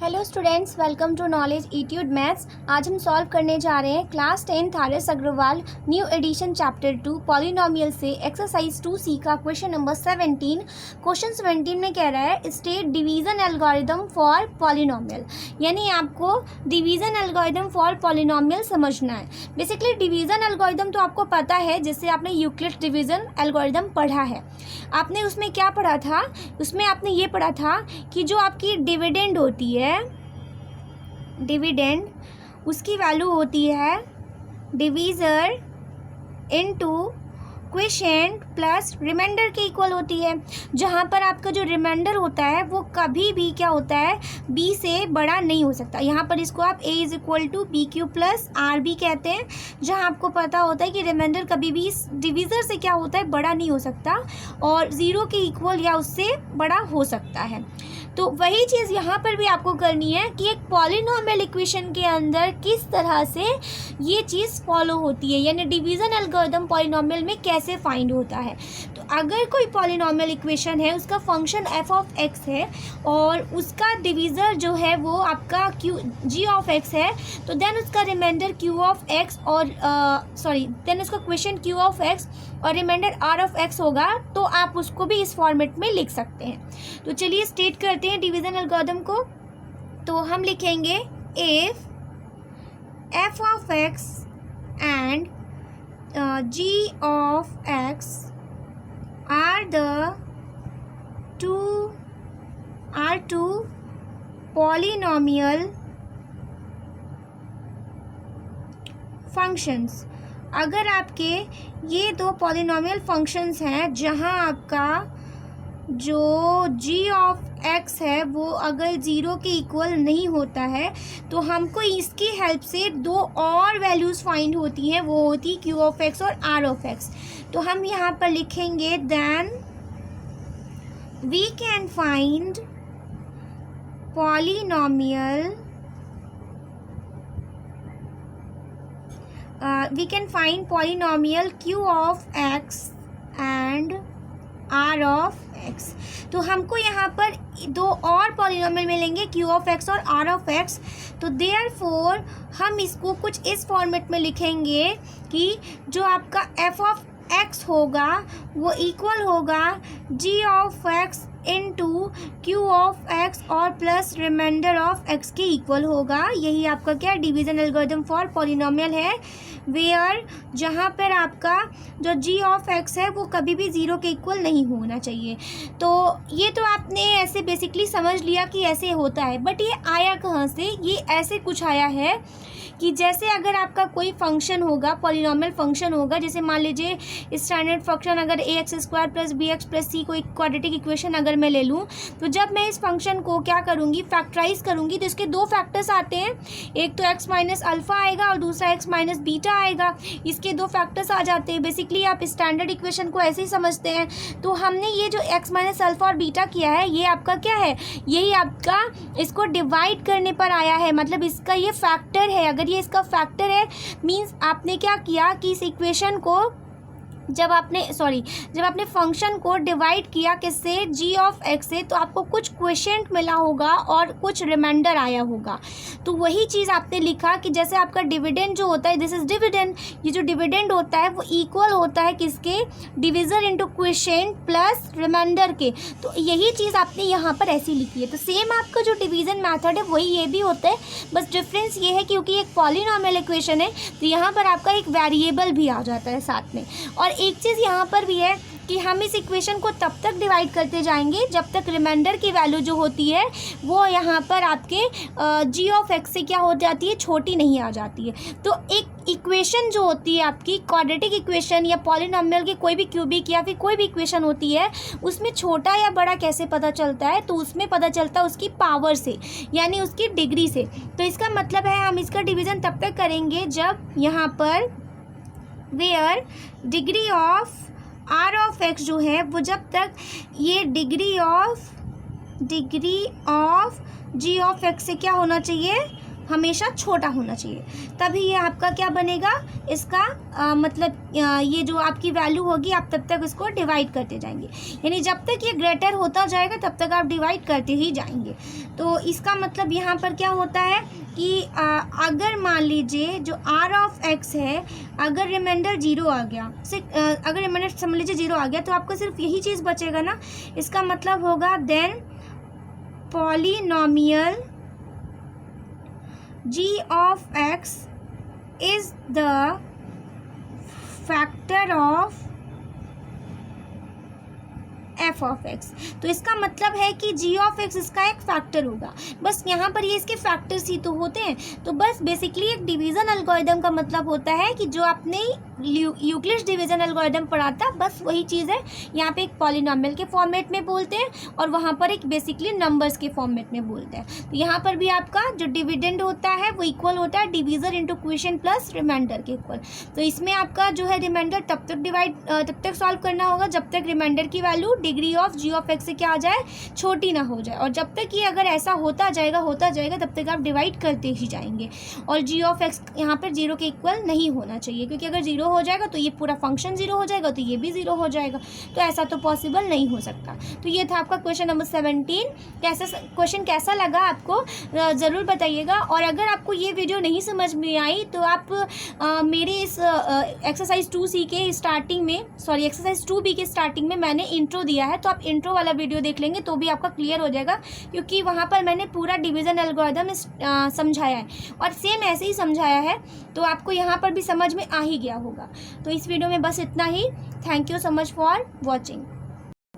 Hello students, welcome to knowledge attitude maths. आज हम solve करने जा रहे हैं क्लास 10 थारस Aggarwal new edition chapter 2 polynomial से एक्सरसाइज 2C का क्वेश्चन नंबर 17। क्वेश्चन 17 में कह रहा है state division algorithm for polynomial, यानी आपको डिवीजन एल्गोरिदम फॉर पॉलिनोमियल समझना है। बेसिकली डिवीजन एल्गोरिदम तो आपको पता है, जिससे आपने यूक्लिड डिवीजन एल्गोरिदम पढ़ा है। आपने उसमें क्या पढ़ा था? उसमें आपने ये पढ़ा था कि जो आपकी डिविडेंड होती है, डिविडेंड उसकी वैल्यू होती है divisor into quotient plus remainder के इक्वल होती है। जहाँ पर आपका जो रिमाइंडर होता है वो कभी भी क्या होता है, b से बड़ा नहीं हो सकता। यहाँ पर इसको आप a is equal to B Q plus R B कहते हैं, जहाँ आपको पता होता है कि रिमाइंडर कभी भी इस डिवीज़र से क्या होता है, बड़ा नहीं हो सकता और ज़ीरो के इक्वल या उससे बड़ा हो सकता है। तो वही चीज़ यहाँ पर भी आपको करनी है कि एक पॉलिनोमियल इक्वेशन के अंदर किस तरह से ये चीज़ फॉलो होती है, यानी डिवीज़न एल्गोरिदम पॉलिनोमियल में कैसे फाइंड होता है। तो अगर कोई पॉलिनोमियल इक्वेशन है, उसका फंक्शन f ऑफ x है और उसका डिवीज़र जो है वो आपका g ऑफ x है, तो देन उसका रिमाइंडर q ऑफ x और देन उसका क्वोशिएंट q ऑफ x और रिमाइंडर r ऑफ x होगा, तो आप उसको भी इस फॉर्मेट में लिख सकते हैं। तो चलिए स्टेट करते हैं डिवीज़न एल्गोरिदम को। तो हम लिखेंगे if f of x and g of x are two polynomial functions। अगर आपके ये दो पॉलिनोमियल फंक्शंस हैं जहाँ आपका जो g ऑफ x है वो अगर ज़ीरो के इक्वल नहीं होता है, तो हमको इसकी हेल्प से दो और वैल्यूज़ फाइंड होती हैं, वो होती q ऑफ x और r ऑफ x। तो हम यहाँ पर लिखेंगे then we can find polynomial q of x and r of x। तो हमको यहाँ पर दो और पॉलिनोमियल मिलेंगे q ऑफ x और r ऑफ x। तो देयरफॉर हम इसको कुछ इस फॉर्मेट में लिखेंगे कि जो आपका f ऑफ x होगा वो इक्वल होगा g of x into q of x और प्लस रिमाइंडर ऑफ x के इक्वल होगा। यही आपका क्या डिवीज़न एल्गोरिदम फॉर पॉलिनोमियल है, वेयर जहाँ पर आपका जो g ऑफ x है वो कभी भी ज़ीरो के इक्वल नहीं होना चाहिए। तो ये तो आपने ऐसे बेसिकली समझ लिया कि ऐसे होता है, बट ये आया कहाँ से? ये ऐसे कुछ आया है कि जैसे अगर आपका कोई फंक्शन होगा, पॉलिनोमियल फंक्शन होगा, जैसे मान लीजिए स्टैंडर्ड फंक्शन अगर ax² plus bx plus c को एक क्वाड्रेटिक इक्वेशन अगर मैं ले लूँ, तो जब मैं इस फंक्शन को क्या करूँगी, फैक्टराइज करूँगी, तो इसके दो फैक्टर्स आते हैं। एक तो x माइनस अल्फ़ा आएगा और दूसरा x माइनस बीटा आएगा। इसके दो फैक्टर्स आ जाते हैं। बेसिकली आप स्टैंडर्ड इक्वेशन को ऐसे ही समझते हैं। तो हमने ये जो x माइनस अल्फ़ा और बीटा किया है, ये आपका क्या है, यही आपका इसको डिवाइड करने पर आया है, मतलब इसका ये फैक्टर है। अगर ये इसका फैक्टर है मींस आपने क्या किया कि इस इक्वेशन को जब आपने फंक्शन को डिवाइड किया किससे, g ऑफ x से, तो आपको कुछ क्वोशिएंट मिला होगा और कुछ रिमाइंडर आया होगा। तो वही चीज़ आपने लिखा कि जैसे आपका डिविडेंड जो होता है, दिस इज डिविडेंड, ये जो डिविडेंड होता है वो इक्वल होता है किसके, divisor into quotient plus remainder के। तो यही चीज़ आपने यहाँ पर ऐसी लिखी है। तो सेम आपका जो डिवीज़न मेथड है वही ये भी होता है, बस डिफरेंस ये है क्योंकि एक पॉलिनोमियल इक्वेशन है तो यहाँ पर आपका एक वेरिएबल भी आ जाता है साथ में। और एक चीज़ यहाँ पर भी है कि हम इस इक्वेशन को तब तक डिवाइड करते जाएंगे जब तक रिमाइंडर की वैल्यू जो होती है वो यहाँ पर आपके g ऑफ x से क्या हो जाती है, छोटी नहीं आ जाती है। तो एक इक्वेशन जो होती है आपकी क्वाड्रेटिक इक्वेशन या पॉलिनोमियल की कोई भी क्यूबिक या फिर कोई भी इक्वेशन होती है, उसमें छोटा या बड़ा कैसे पता चलता है, तो उसमें पता चलता है उसकी पावर से, यानी उसकी डिग्री से। तो इसका मतलब है हम इसका डिवीज़न तब तक करेंगे जब यहाँ पर where degree of r of x जो है वो जब तक ये degree of g of x से क्या होना चाहिए, हमेशा छोटा होना चाहिए, तभी ये आपका क्या बनेगा, इसका मतलब ये जो आपकी वैल्यू होगी आप तब तक इसको डिवाइड करते जाएंगे, यानी जब तक ये ग्रेटर होता जाएगा तब तक आप डिवाइड करते ही जाएंगे। तो इसका मतलब यहाँ पर क्या होता है कि अगर मान लीजिए जो r ऑफ x है, अगर रिमाइंडर 0 आ गया, अगर रिमाइंडर समझ लीजिए 0 आ गया, तो आपको सिर्फ यही चीज़ बचेगा ना। इसका मतलब होगा then polynomial g of x is the factor of f of x। तो इसका मतलब है कि g ऑफ x इसका एक फैक्टर होगा। बस यहाँ पर ये इसके फैक्टर्स ही तो होते हैं। तो बस बेसिकली एक डिवीज़न एल्गोरिदम का मतलब होता है कि जो आपने यूक्लिड्स डिवीज़न एल्गोरिदम पढ़ा था, बस वही चीज़ है। यहाँ पे एक पॉलिनोमियल के फॉर्मेट में बोलते हैं और वहाँ पर एक बेसिकली नंबर्स के फॉर्मेट में बोलते हैं। तो यहाँ पर भी आपका जो डिविडेंड होता है वो इक्वल होता है divisor into quotient plus remainder के इक्वल। तो इसमें आपका जो है रिमाइंडर तब तक सॉल्व करना होगा जब तक रिमाइंडर की value degree of g of x से क्या आ जाए, छोटी ना हो जाए। और जब तक ये अगर ऐसा होता जाएगा तब तक आप डिवाइड करते ही जाएंगे। और g ऑफ x यहाँ पर 0 के इक्वल नहीं होना चाहिए, क्योंकि अगर 0 हो जाएगा तो ये पूरा फंक्शन 0 हो जाएगा, तो ये भी 0 हो जाएगा। तो ऐसा तो पॉसिबल नहीं हो सकता। तो ये था आपका क्वेश्चन नंबर 17। क्वेश्चन कैसा लगा आपको ज़रूर बताइएगा। और अगर आपको ये वीडियो नहीं समझ में आई तो आप मेरे इस एक्सरसाइज 2C के स्टार्टिंग में, सॉरी एक्सरसाइज 2B के स्टार्टिंग में मैंने इंट्रो दिया है, तो आप इंट्रो वाला वीडियो देख लेंगे तो भी आपका क्लियर हो जाएगा, क्योंकि वहाँ पर मैंने पूरा डिवीज़न एल्गोरिदम समझाया है और सेम ऐसे ही समझाया है। तो आपको यहाँ पर भी समझ में आ ही गया होगा। तो इस वीडियो में बस इतना ही। Thank you so much for watching.